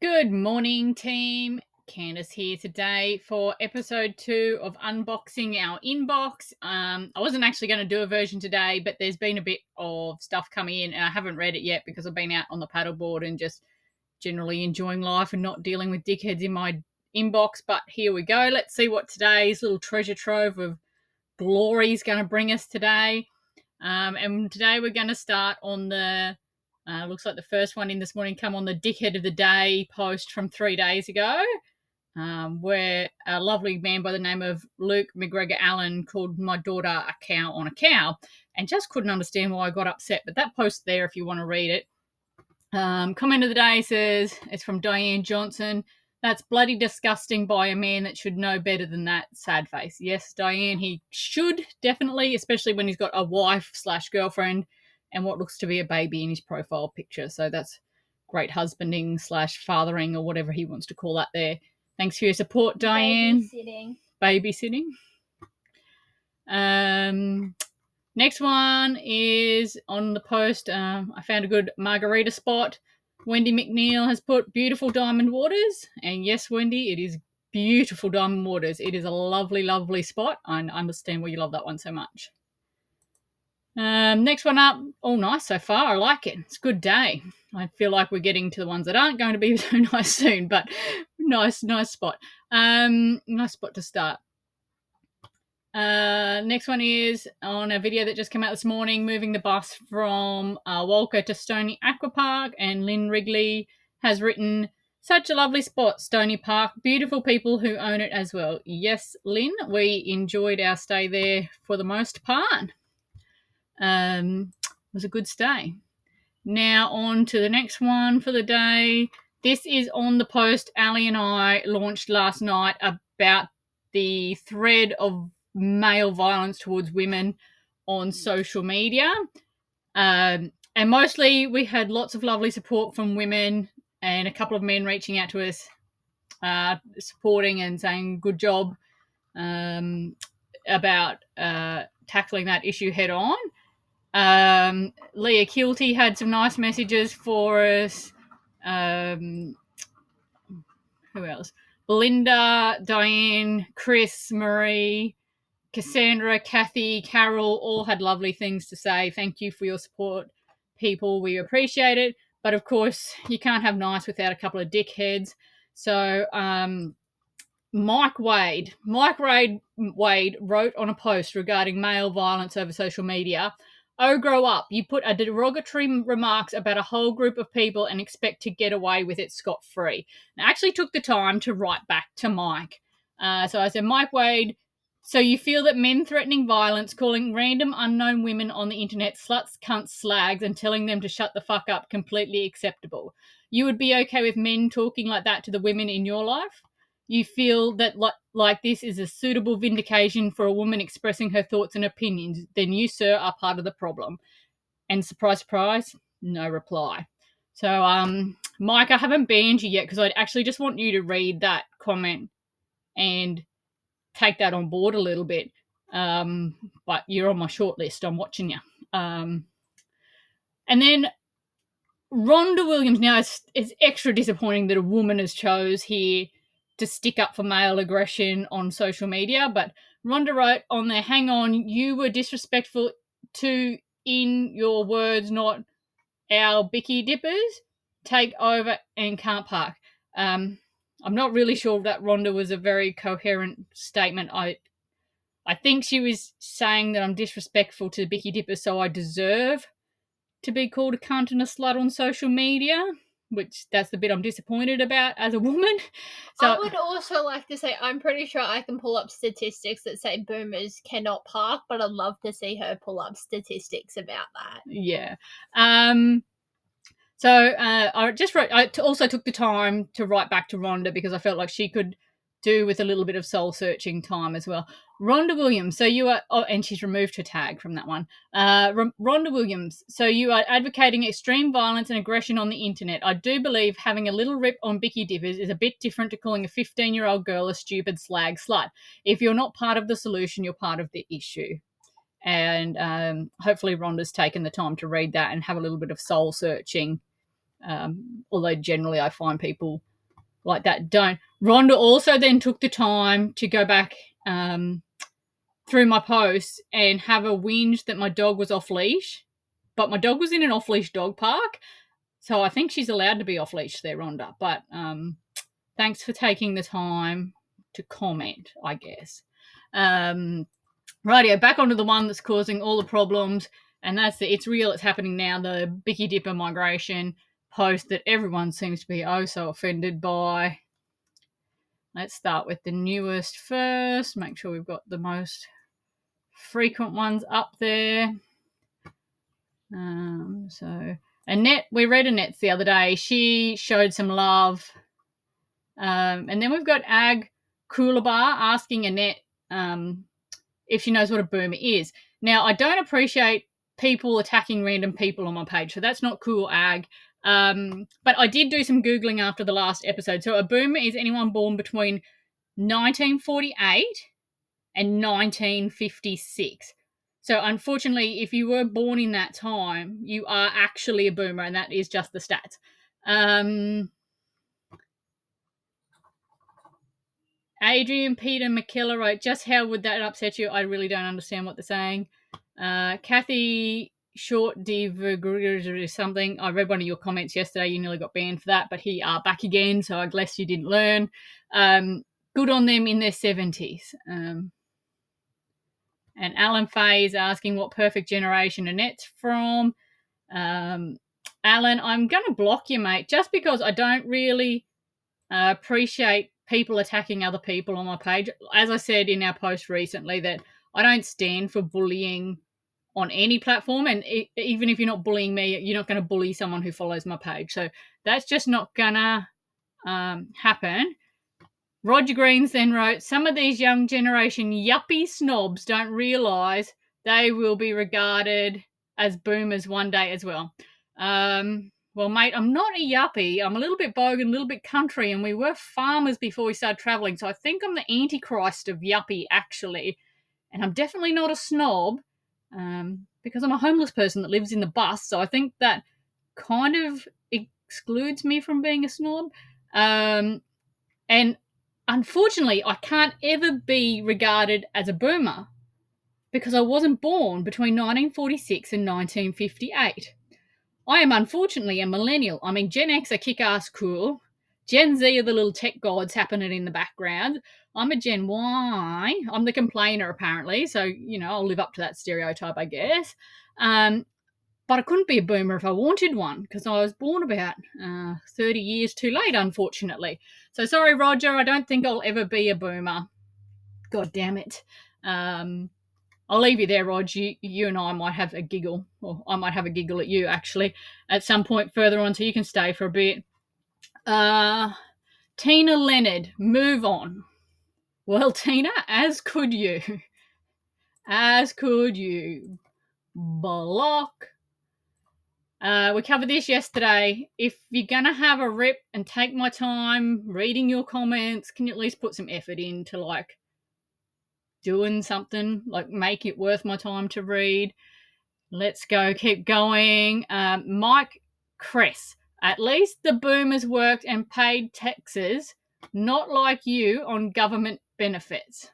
Good morning, team. Candace here today for episode 2 of unboxing our inbox. I wasn't actually going to do a version today, but there's been a bit of stuff coming in and I haven't read it yet because I've been out on the paddleboard and just generally enjoying life and not dealing with dickheads in my inbox. But here we go. Let's see what today's little treasure trove of glory is going to bring us today. And today we're going to start on the looks like the first one in this morning come on the Dickhead of the Day post from 3 days ago, where a lovely man by the name of Luke McGregor Allen called my daughter a cow on a cow and just couldn't understand why I got upset. But that post there, if you want to read it. Comment of the day says, it's from Diane Johnson. That's bloody disgusting by a man that should know better than that. Sad face. Yes, Diane, he should definitely, especially when he's got a wife/girlfriend and what looks to be a baby in his profile picture. So that's great husbanding/fathering or whatever he wants to call that there. Thanks for your support, Diane. Babysitting. Next one is on the post. I found a good margarita spot. Wendy McNeil has put beautiful diamond waters. And yes, Wendy, it is beautiful diamond waters. It is a lovely, lovely spot. I understand why you love that one so much. Next one up. All nice so far. I like it. It's a good day. I feel like we're getting to the ones that aren't going to be so nice soon, but nice spot. Nice spot to start. Next one is on a video that just came out this morning, moving the bus from Walker to Stony Aqua Park, and Lynn Wrigley has written, such a lovely spot, Stony Park, beautiful people who own it as well. Yes, Lynn, we enjoyed our stay there for the most part. It was a good stay. Now on to the next one for the day. This is on the post Ali and I launched last night about the thread of male violence towards women on social media. And mostly we had lots of lovely support from women and a couple of men reaching out to us, supporting and saying good job about tackling that issue head on. Leah Kilty had some nice messages for us. Who else? Belinda, Diane, Chris, Marie, Cassandra, Kathy, Carol all had lovely things to say. Thank you for your support, people. We appreciate it. But of course, you can't have nice without a couple of dickheads. So Mike Wade wrote on a post regarding male violence over social media. Oh, grow up. You put a derogatory remarks about a whole group of people and expect to get away with it scot-free. And I actually took the time to write back to Mike. So I said, Mike Wade, so you feel that men threatening violence, calling random unknown women on the internet sluts, cunts, slags, and telling them to shut the fuck up completely acceptable? You would be okay with men talking like that to the women in your life? You feel that like this is a suitable vindication for a woman expressing her thoughts and opinions, then you, sir, are part of the problem. And surprise, surprise, no reply. So, Mike, I haven't banned you yet because I actually just want you to read that comment and take that on board a little bit. But you're on my short list. I'm watching you. And then Rhonda Williams. Now, it's extra disappointing that a woman has chose here to stick up for male aggression on social media, but Rhonda wrote on there, hang on, you were disrespectful to, in your words, not our bicky dippers. Take over and can't park. I'm not really sure that Rhonda was a very coherent statement. I think she was saying that I'm disrespectful to the bicky dippers, so I deserve to be called a cunt and a slut on social media, which that's the bit I'm disappointed about as a woman. So I would also like to say I'm pretty sure I can pull up statistics that say boomers cannot park, but I'd love to see her pull up statistics about that. Yeah. So I just wrote. I also took the time to write back to Rhonda because I felt like she could do with a little bit of soul searching time as well. Rhonda Williams, so you are, and she's removed her tag from that one. Rhonda Williams, so you are advocating extreme violence and aggression on the internet. I do believe having a little rip on Bicky Dippers is a bit different to calling a 15-year-old girl a stupid slag slut. If you're not part of the solution, you're part of the issue. And hopefully Rhonda's taken the time to read that and have a little bit of soul searching Although generally I find people like that don't. Rhonda also then took the time to go back through my posts and have a whinge that my dog was off leash, but my dog was in an off leash dog park, so I think she's allowed to be off leash there, Rhonda. But thanks for taking the time to comment, I guess. Rightio, back onto the one that's causing all the problems, and that's it's real, it's happening now, the Bicky Dipper migration post that everyone seems to be so offended by. Let's start with the newest first, make sure we've got the most frequent ones up there. So Annette, we read Annette's the other day. She showed some love. And then we've got Ag Coolabar asking Annette if she knows what a boomer is. Now, I don't appreciate people attacking random people on my page, so that's not cool, Ag. But I did do some Googling after the last episode. So a boomer is anyone born between 1948 and 1956. So unfortunately, if you were born in that time, you are actually a boomer, and that is just the stats. Adrian Peter McKellar wrote, just how would that upset you? I really don't understand what they're saying. Kathy Short something. I read one of your comments yesterday. You nearly got banned for that, but he are back again, so I guess you didn't learn. Good on them in their 70s. And Alan Fay is asking what perfect generation Annette's from. Alan, I'm going to block you, mate, just because I don't really appreciate people attacking other people on my page. As I said in our post recently, that I don't stand for bullying on any platform, and even if you're not bullying me, you're not going to bully someone who follows my page. So that's just not going to happen. Roger Greens then wrote, some of these young generation yuppie snobs don't realise they will be regarded as boomers one day as well. Well, mate, I'm not a yuppie. I'm a little bit bogan, a little bit country, and we were farmers before we started travelling, so I think I'm the antichrist of yuppie, actually. And I'm definitely not a snob, because I'm a homeless person that lives in the bus, so I think that kind of excludes me from being a snob. And unfortunately, I can't ever be regarded as a boomer because I wasn't born between 1946 and 1958. I am unfortunately a millennial. I mean, Gen X are kick-ass cool. Gen Z are the little tech gods happening in the background. I'm a Gen Y. I'm the complainer, apparently. So, I'll live up to that stereotype, I guess. But I couldn't be a boomer if I wanted one because I was born about 30 years too late, unfortunately. So sorry, Roger, I don't think I'll ever be a boomer. God damn it. I'll leave you there, Roger. You and I might have a giggle, or I might have a giggle at you, actually, at some point further on, so you can stay for a bit. Tina Leonard, move on. Well, Tina, as could you. As could you. Block. We covered this yesterday. If you're going to have a rip and take my time reading your comments, can you at least put some effort into, doing something? Make it worth my time to read. Let's go. Keep going. Mike Cress. At least the boomers worked and paid taxes, not like you on government benefits.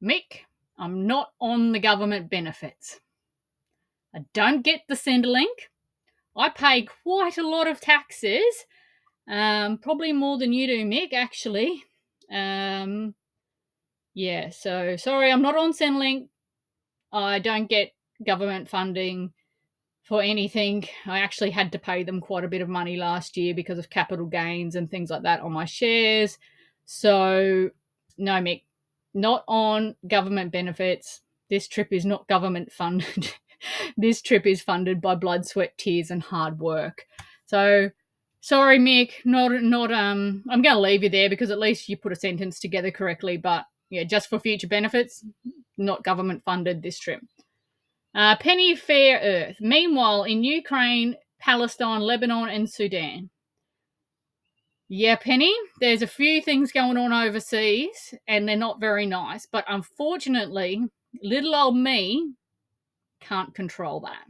Mick, I'm not on the government benefits. I don't get the Centrelink. I pay quite a lot of taxes, probably more than you do, Mick, actually. Yeah, so sorry, I'm not on Centrelink. I don't get government funding for anything. I actually had to pay them quite a bit of money last year because of capital gains and things like that on my shares. So, no, Mick, not on government benefits. This trip is not government funded. This trip is funded by blood, sweat, tears, and hard work. So, sorry, Mick, I'm going to leave you there because at least you put a sentence together correctly. But yeah, just for future benefits, not government funded this trip. Penny Fair Earth. Meanwhile, in Ukraine, Palestine, Lebanon, and Sudan. Yeah, Penny, there's a few things going on overseas, and they're not very nice. But unfortunately, little old me can't control that.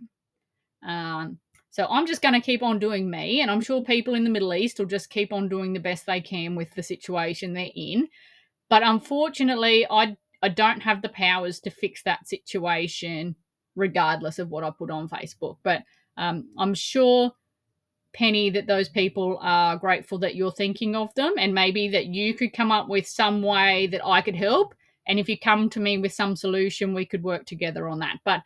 So I'm just going to keep on doing me, and I'm sure people in the Middle East will just keep on doing the best they can with the situation they're in. But unfortunately, I don't have the powers to fix that situation regardless of what I put on Facebook. But I'm sure, Penny, that those people are grateful that you're thinking of them, and maybe that you could come up with some way that I could help. And if you come to me with some solution, we could work together on that. But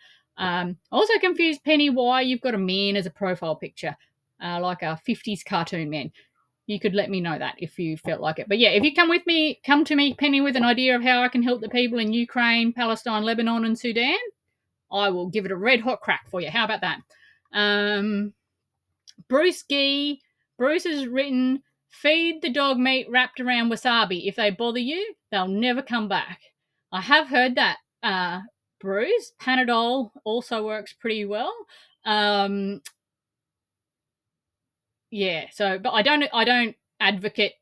also confused, Penny, why you've got a man as a profile picture, like a 50s cartoon man. You could let me know that if you felt like it. But yeah, if you come to me, Penny, with an idea of how I can help the people in Ukraine, Palestine, Lebanon, and Sudan, I will give it a red hot crack for you. How about that? Bruce Gee. Bruce has written, feed the dog meat wrapped around wasabi. If they bother you, they'll never come back. I have heard that, Bruce. Panadol also works pretty well. Yeah, so, but I don't advocate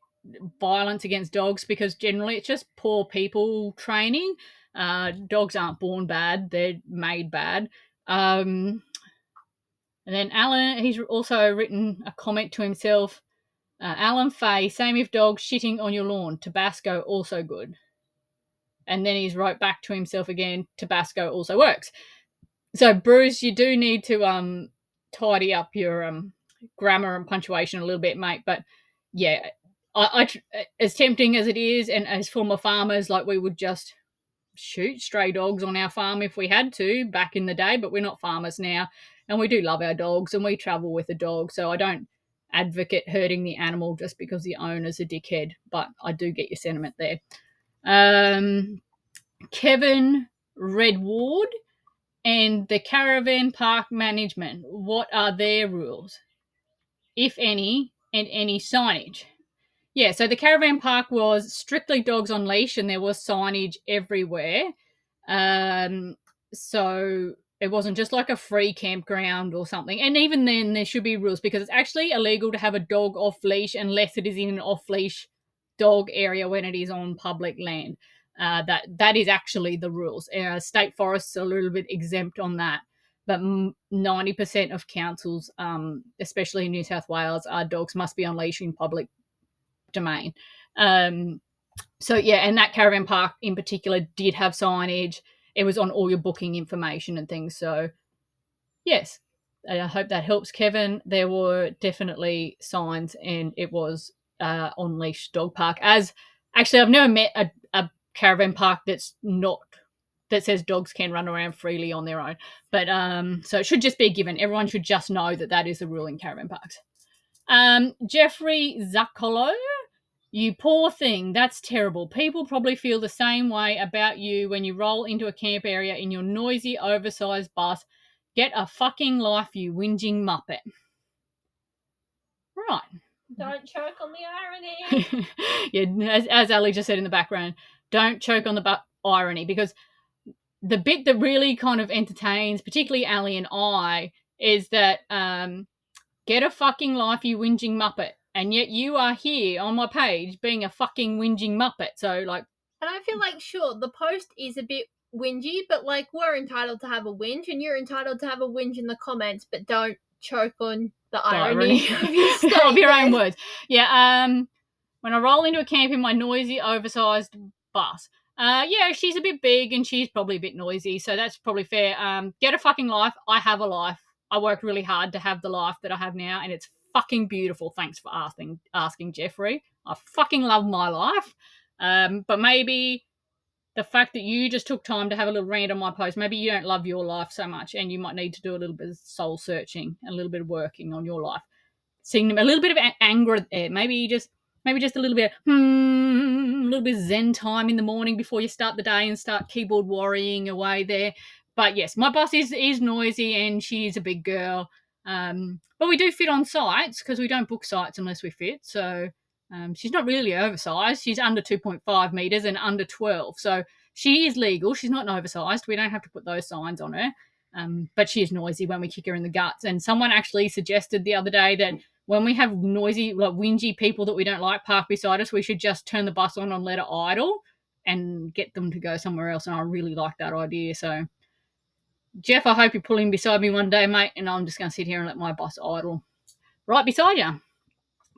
violence against dogs, because generally it's just poor people training. Dogs aren't born bad, they're made bad. And then Alan, he's also written a comment to himself. Alan Fay, same if dogs shitting on your lawn. Tabasco also good. And then he's wrote back to himself again, Tabasco also works. So Bruce, you do need to tidy up your grammar and punctuation a little bit, mate. But yeah, I as tempting as it is, and as former farmers, like, we would just shoot stray dogs on our farm if we had to back in the day, but we're not farmers now, and we do love our dogs and we travel with a dog, so I don't advocate hurting the animal just because the owner's a dickhead, but I do get your sentiment there. Kevin Redward and the caravan park management, what are their rules, if any, and any signage? Yeah, so the caravan park was strictly dogs on leash, and there was signage everywhere. So it wasn't just like a free campground or something. And even then, there should be rules, because it's actually illegal to have a dog off leash unless it is in an off leash dog area when it is on public land. That is actually the rules. State forests are a little bit exempt on that, but 90% of councils, especially in New South Wales, dogs must be on leash in public domain. So yeah, and that caravan park in particular did have signage. It was on all your booking information and things. So yes, I hope that helps, Kevin. There were definitely signs, and it was on leash dog park. As actually, I've never met a caravan park that says dogs can run around freely on their own. But so it should just be a given. Everyone should just know that is the rule in caravan parks. Jeffrey Zaccolo, you poor thing, that's terrible. People probably feel the same way about you when you roll into a camp area in your noisy, oversized bus. Get a fucking life, you whinging muppet. Right. Don't choke on the irony. Yeah, as Ali just said in the background, don't choke on the irony, because the bit that really kind of entertains, particularly Ali and I, is that get a fucking life, you whinging muppet. And yet you are here on my page being a fucking whinging muppet. So, like... And I feel like, sure, the post is a bit whingy, but, like, we're entitled to have a whinge, and you're entitled to have a whinge in the comments, but don't choke on the irony of your own words. Yeah, when I roll into a camp in my noisy, oversized bus. Yeah, she's a bit big and she's probably a bit noisy, so that's probably fair. Get a fucking life. I have a life. I worked really hard to have the life that I have now, and it's fucking beautiful. Thanks for asking, Jeffrey. I fucking love my life. But maybe the fact that you just took time to have a little rant on my post, maybe you don't love your life so much, and you might need to do a little bit of soul searching and a little bit of working on your life. Seeing them a little bit of anger there. Maybe just a little bit a little bit of zen time in the morning before you start the day and start keyboard worrying away there. But yes, my boss is noisy and she's a big girl. But we do fit on sites, because we don't book sites unless we fit. So she's not really oversized. She's under 2.5 meters and under 12. So she is legal. She's not oversized. We don't have to put those signs on her. But she is noisy when we kick her in the guts. And someone actually suggested the other day that when we have noisy, like whingy people that we don't like park beside us, we should just turn the bus on and let it idle and get them to go somewhere else. And I really like that idea. So Jeff, I hope you're pulling beside me one day, mate, and I'm just going to sit here and let my boss idle right beside you.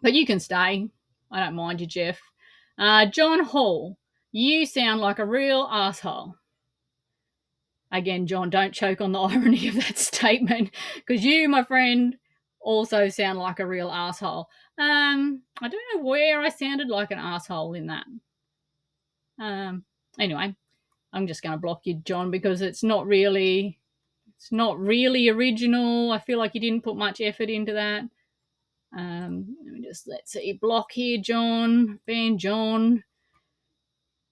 But you can stay. I don't mind you, Jeff. John Hall, you sound like a real asshole. Again, John, don't choke on the irony of that statement, because you, my friend, also sound like a real asshole. I don't know where I sounded like an asshole in that. Anyway, I'm just going to block you, John, because it's not really original. I feel like you didn't put much effort into that. Let's see, block here, John, ban John.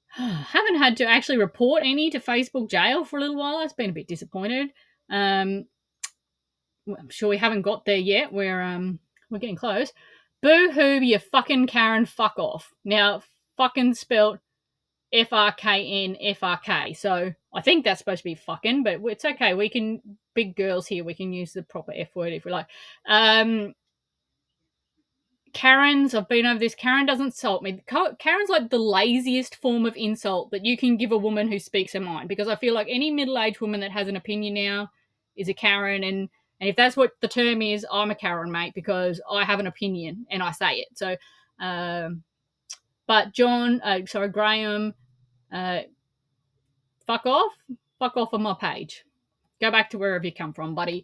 Haven't had to actually report any to Facebook jail for a little while. It's been a bit disappointed. I'm sure we haven't got there yet. We're getting close. Boo hoo, you fucking Karen, fuck off. Now, fucking spelt FRKN. So I think that's supposed to be fucking, but it's okay. We can, big girls here, we can use the proper F word if we like. Karens, I've been over this. Karen doesn't insult me. Karen's like the laziest form of insult that you can give a woman who speaks her mind, because I feel like any middle-aged woman that has an opinion now is a Karen, and if that's what the term is, I'm a Karen, mate, because I have an opinion and I say it. So, but Graham, fuck off on my page. Go back to wherever you come from, buddy.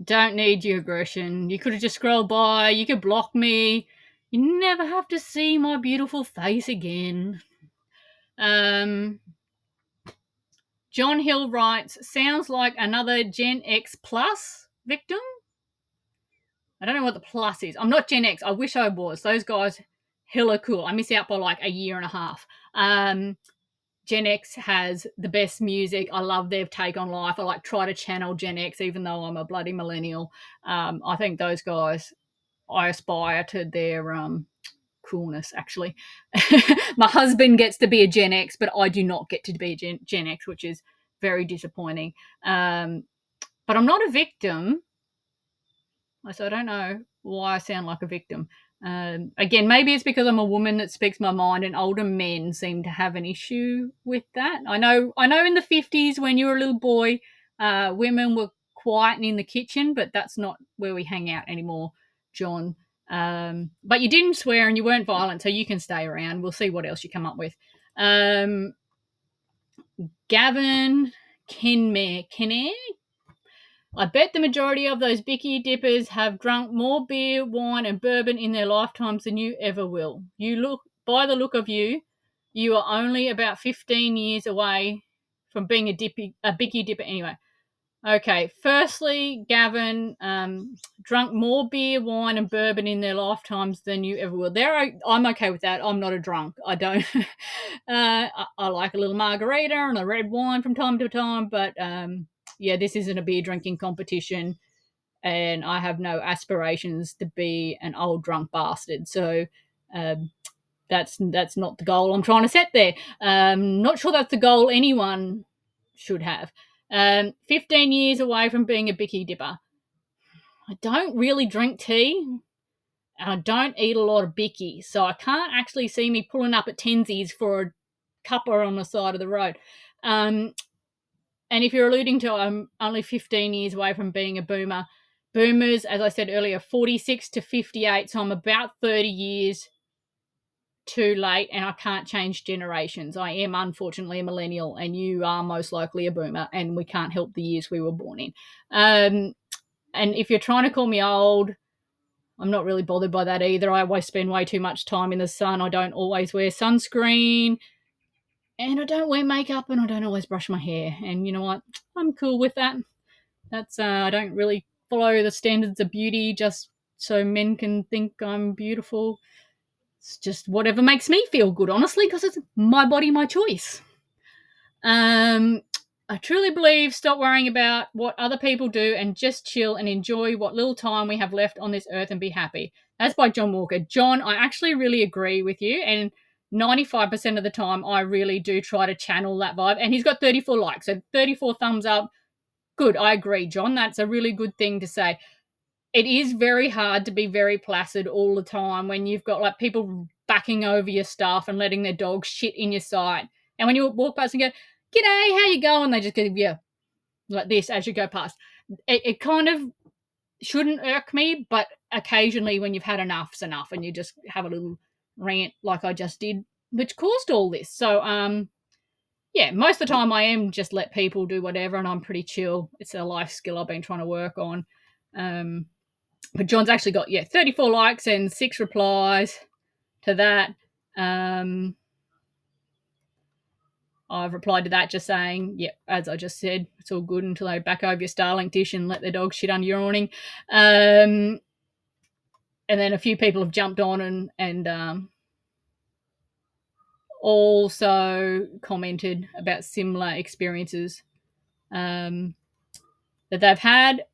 Don't need your aggression. You could have just scrolled by. You could block me. You never have to see my beautiful face again. John Hill writes, sounds like another Gen X plus victim. I don't know what the plus is. I'm not Gen X. I wish I was. Those guys, hella cool. I miss out by like a year and a half. Gen X has the best music. I love their take on life. I try to channel Gen X, even though I'm a bloody millennial. I think those guys, I aspire to their coolness, actually. My husband gets to be a Gen X, but I do not get to be a Gen X, which is very disappointing. But I'm not a victim. So I don't know why I sound like a victim. Again, maybe it's because I'm a woman that speaks my mind, and older men seem to have an issue with that. I know in the 50s when you were a little boy, women were quiet and in the kitchen, but that's not where we hang out anymore, John. But you didn't swear and you weren't violent, so you can stay around. We'll see what else you come up with. Gavin Kenner, I bet the majority of those bicky dippers have drunk more beer, wine, and bourbon in their lifetimes than you ever will. By the look of you, you are only about 15 years away from being a bicky dipper anyway. Okay, firstly, Gavin, drunk more beer, wine, and bourbon in their lifetimes than you ever will. I'm okay with that. I'm not a drunk. I don't. I like a little margarita and a red wine from time to time, but yeah, this isn't a beer drinking competition, and I have no aspirations to be an old drunk bastard. So that's not the goal I'm trying to set there. Not sure that's the goal anyone should have. 15 years away from being a bicky dipper. I don't really drink tea, and I don't eat a lot of bicky, so I can't actually see me pulling up at Tensies for a cuppa on the side of the road. And if you're alluding to I'm only 15 years away from being a boomer, boomers, as I said earlier, 46 to 58, so I'm about 30 years too late, and I can't change generations. I am unfortunately a millennial, and you are most likely a boomer, and we can't help the years we were born in. And if you're trying to call me old, I'm not really bothered by that either. I always spend way too much time in the sun. I don't always wear sunscreen, and I don't wear makeup, and I don't always brush my hair. And you know what? I'm cool with that. That's I don't really follow the standards of beauty just so men can think I'm beautiful. It's just whatever makes me feel good, honestly, because it's my body, my choice. I truly believe stop worrying about what other people do and just chill and enjoy what little time we have left on this earth and be happy. That's by John Walker. John, I actually really agree with you, and 95% of the time I really do try to channel that vibe. And he's got 34 likes, so 34 thumbs up. Good, I agree, John. That's a really good thing to say. It is very hard to be very placid all the time when you've got people backing over your stuff and letting their dog shit in your sight. And when you walk past and go, g'day, how you going? They just give you like this as you go past. It kind of shouldn't irk me, but occasionally when you've had enough's enough and you just have a little rant like I just did, which caused all this. So, yeah, most of the time I am just let people do whatever and I'm pretty chill. It's a life skill I've been trying to work on. But John's actually got, 34 likes and 6 replies to that. I've replied to that just saying, as I just said, it's all good until they back over your Starlink dish and let their dog shit under your awning. And then a few people have jumped on and also commented about similar experiences that they've had.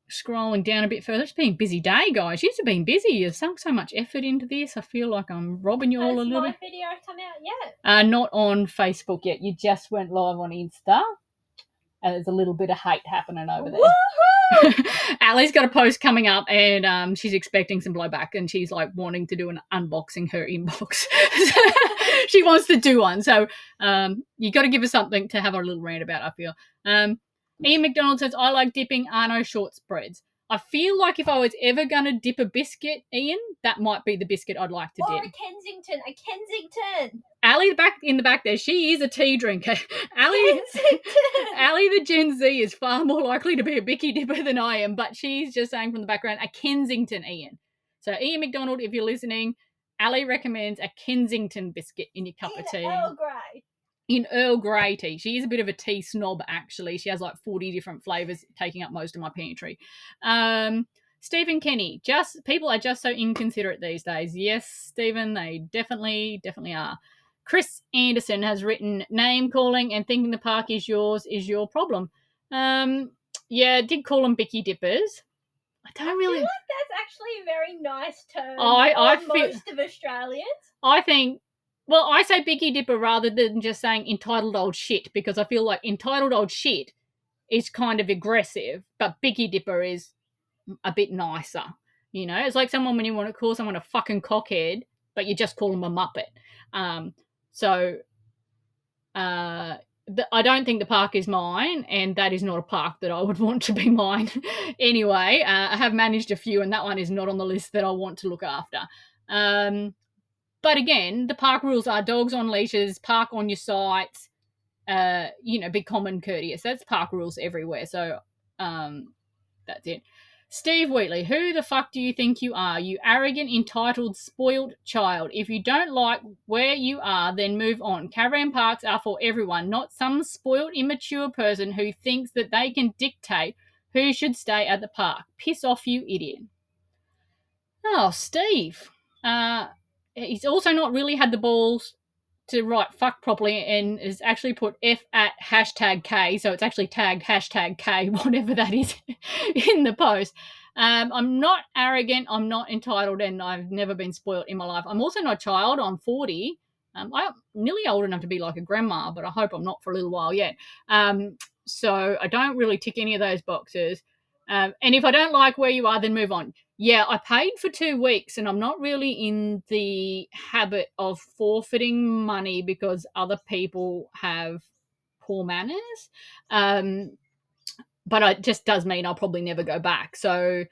Scrolling down a bit further, it's been a busy day, guys. You've been busy. You've sunk so much effort into this. I feel like I'm robbing you all a little bit. Has my video come out yet? Not on Facebook yet. You just went live on Insta. And there's a little bit of hate happening over there. Woohoo! Ali's got a post coming up and she's expecting some blowback and she's like wanting to do an unboxing her inbox. She wants to do one. So you got to give her something to have a little rant about, I feel. Ian McDonald says, I like dipping Arno short spreads. I feel like if I was ever going to dip a biscuit, Ian, that might be the biscuit I'd like to dip. Or a Kensington. Ali in the back there, she is a tea drinker. Ali the Gen Z is far more likely to be a Bicky dipper than I am, but she's just saying from the background, a Kensington, Ian. So Ian McDonald, if you're listening, Ali recommends a Kensington biscuit in your cup of tea. Earl Grey. In Earl Grey tea. She is a bit of a tea snob, actually. She has like 40 different flavours, taking up most of my pantry. Stephen Kenny, people are just so inconsiderate these days. Yes, Stephen, they definitely are. Chris Anderson has written, name calling and thinking the park is yours is your problem. Yeah, did call them Bicky dippers. I feel like that's actually a very nice term most of Australians. I think, well, I say Bicky dipper rather than just saying entitled old shit, because I feel like entitled old shit is kind of aggressive, but Bicky dipper is a bit nicer. You know, it's like someone when you want to call someone a fucking cockhead, but you just call them a muppet. I don't think the park is mine, and that is not a park that I would want to be mine. Anyway, I have managed a few, and that one is not on the list that I want to look after. But again, the park rules are dogs on leashes, park on your sites, be common courteous. That's park rules everywhere. So that's it. Steve Wheatley, who the fuck do you think you are? You arrogant, entitled, spoiled child. If you don't like where you are, then move on. Caravan parks are for everyone, not some spoiled, immature person who thinks that they can dictate who should stay at the park. Piss off, you idiot. Oh, Steve. He's also not really had the balls to write fuck properly and has actually put F at #K, so it's actually tagged #K, whatever that is, in the post. I'm not arrogant, I'm not entitled, and I've never been spoiled in my life. I'm also not a child, I'm 40. I'm nearly old enough to be like a grandma, but I hope I'm not for a little while yet. So I don't really tick any of those boxes. And if I don't like where you are, then move on. Yeah, I paid for 2 weeks and I'm not really in the habit of forfeiting money because other people have poor manners. But it just does mean I'll probably never go back. So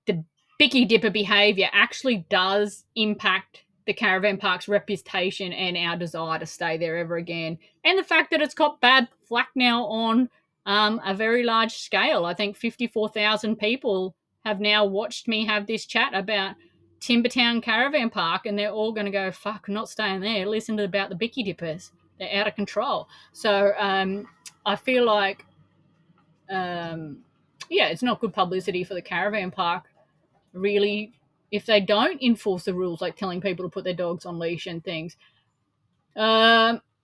the Bicky dipper behaviour actually does impact the caravan park's reputation and our desire to stay there ever again. And the fact that it's got bad flack now on a very large scale. I think 54,000 people have now watched me have this chat about Timbertown Caravan Park, and they're all going to go, fuck, I'm not staying there. Listen to about the Bicky dippers. They're out of control. So I feel like, it's not good publicity for the caravan park, really, if they don't enforce the rules, like telling people to put their dogs on leash and things.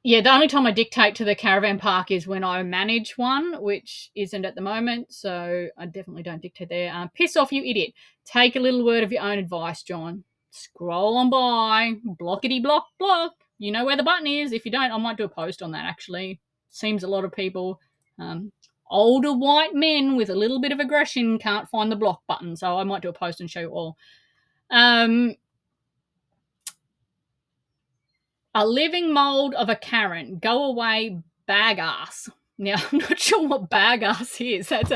The only time I dictate to the caravan park is when I manage one, which isn't at the moment, so I definitely don't dictate there. Piss off, you idiot. Take a little word of your own advice, John. Scroll on by, blockety block. You know where the button is. If you don't, I might do a post on that, actually. Seems a lot of people, older white men with a little bit of aggression can't find the block button, so I might do a post and show you all. A living mould of a Karen. Go away, bag ass. Now, I'm not sure what bag ass is. That's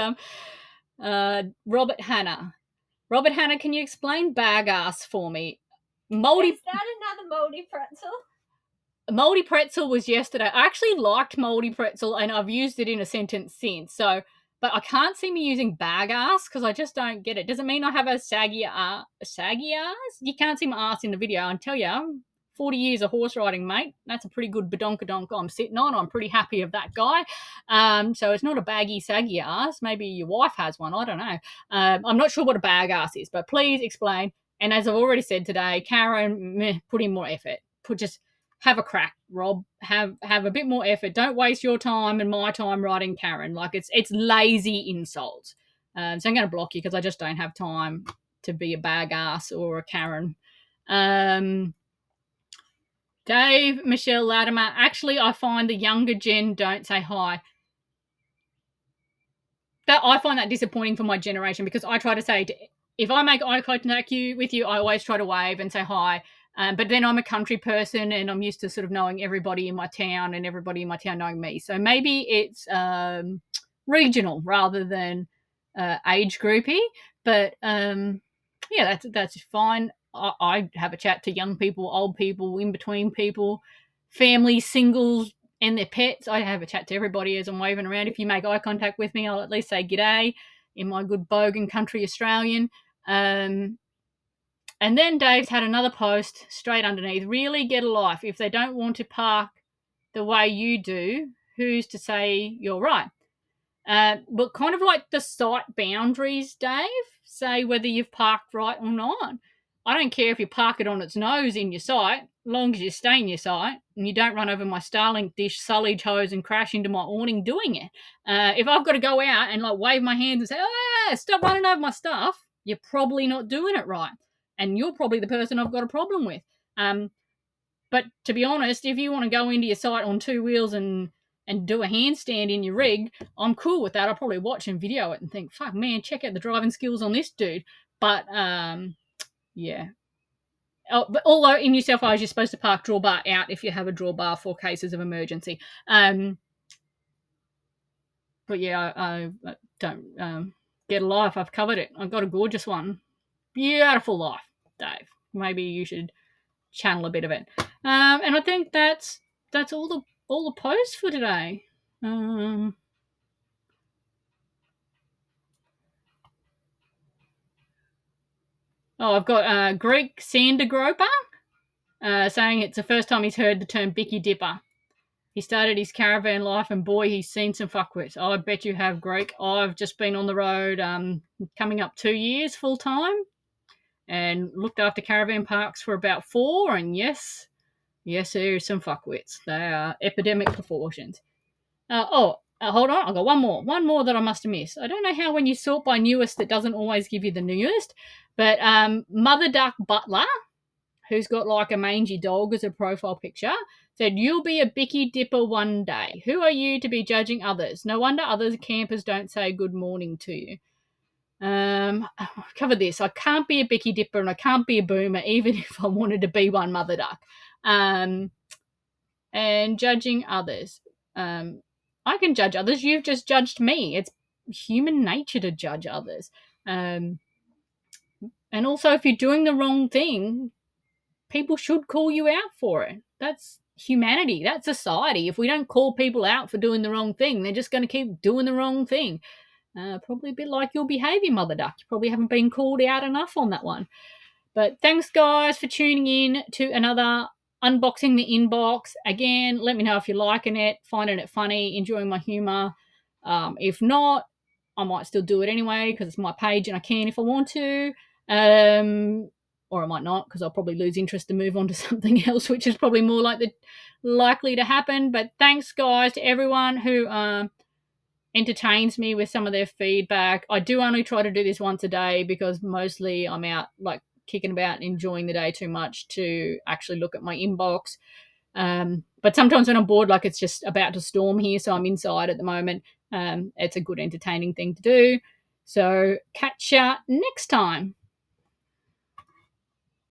Robert Hanna. Robert Hanna, can you explain bag ass for me? Is that another moldy pretzel? Moldy pretzel was yesterday. I actually liked moldy pretzel, and I've used it in a sentence since. So, but I can't see me using bag ass because I just don't get it. Does it mean I have a saggy ass? You can't see my ass in the video. I tell you, 40 years of horse riding, mate. That's a pretty good badonkadonk I'm sitting on. I'm pretty happy of that guy. So it's not a baggy, saggy ass. Maybe your wife has one. I don't know. I'm not sure what a bag ass is, but please explain. And as I've already said today, Karen, put in more effort. Just have a crack, Rob. Have a bit more effort. Don't waste your time and my time writing Karen. Like it's lazy insults. So I'm going to block you because I just don't have time to be a bag ass or a Karen. Dave, Michelle Latimer. Actually, I find the younger gen don't say hi. I find that disappointing for my generation because I try to say, if I make eye contact with you, I always try to wave and say hi. But then I'm a country person and I'm used to sort of knowing everybody in my town and everybody in my town knowing me. So maybe it's regional rather than age groupy. But yeah, that's fine. I have a chat to young people, old people, in between people, families, singles, and their pets. I have a chat to everybody as I'm waving around. If you make eye contact with me, I'll at least say g'day in my good bogan country Australian. And then Dave's had another post straight underneath. Really get a life. If they don't want to park the way you do, who's to say you're right? But kind of like the site boundaries, Dave, say whether you've parked right or not. I don't care if you park it on its nose in your site, as long as you stay in your site and you don't run over my Starlink dish, sullage hose and crash into my awning doing it. If I've got to go out and like wave my hands and say, stop running over my stuff, you're probably not doing it right. And you're probably the person I've got a problem with. But to be honest, if you want to go into your site on two wheels and do a handstand in your rig, I'm cool with that. I'll probably watch and video it and think, fuck, man, check out the driving skills on this dude. But, yeah. Oh, but although in New South Wales, you're supposed to park drawbar out if you have a drawbar for cases of emergency. But yeah, I don't get a life. I've covered it. I've got a gorgeous one. Beautiful life, Dave. Maybe you should channel a bit of it. And I think that's all the posts for today. I've got Greek Sandergroper saying it's the first time he's heard the term Bicky Dipper. He started his caravan life and boy, he's seen some fuckwits. I bet you have, Greek. I've just been on the road coming up 2 years full time and looked after caravan parks for about 4, and yes, there are some fuckwits. They are epidemic proportions. Hold on, I've got one more that I must have missed. I don't know how when you sort by newest, it doesn't always give you the newest, but Mother Duck Butler, who's got like a mangy dog as a profile picture, said, you'll be a Bicky Dipper one day. Who are you to be judging others? No wonder other campers don't say good morning to you. I've covered this. I can't be a Bicky Dipper and I can't be a boomer, even if I wanted to be one, Mother Duck. And judging others. I can judge others. You've just judged me. It's human nature to judge others. And also, if you're doing the wrong thing, people should call you out for it. That's humanity. That's society. If we don't call people out for doing the wrong thing, they're just going to keep doing the wrong thing. Probably a bit like your behaviour, Mother Duck. You probably haven't been called out enough on that one. But thanks, guys, for tuning in to another Unboxing the Inbox. Again, let me know if you're liking it, finding it funny, enjoying my humour. If not, I might still do it anyway because it's my page and I can if I want to. Or I might not because I'll probably lose interest and move on to something else, which is probably more likely to happen. But thanks, guys, to everyone who entertains me with some of their feedback. I do only try to do this once a day because mostly I'm out like kicking about and enjoying the day too much to actually look at my inbox. But sometimes when I'm bored, like it's just about to storm here, so I'm inside at the moment, it's a good entertaining thing to do. So catch ya next time.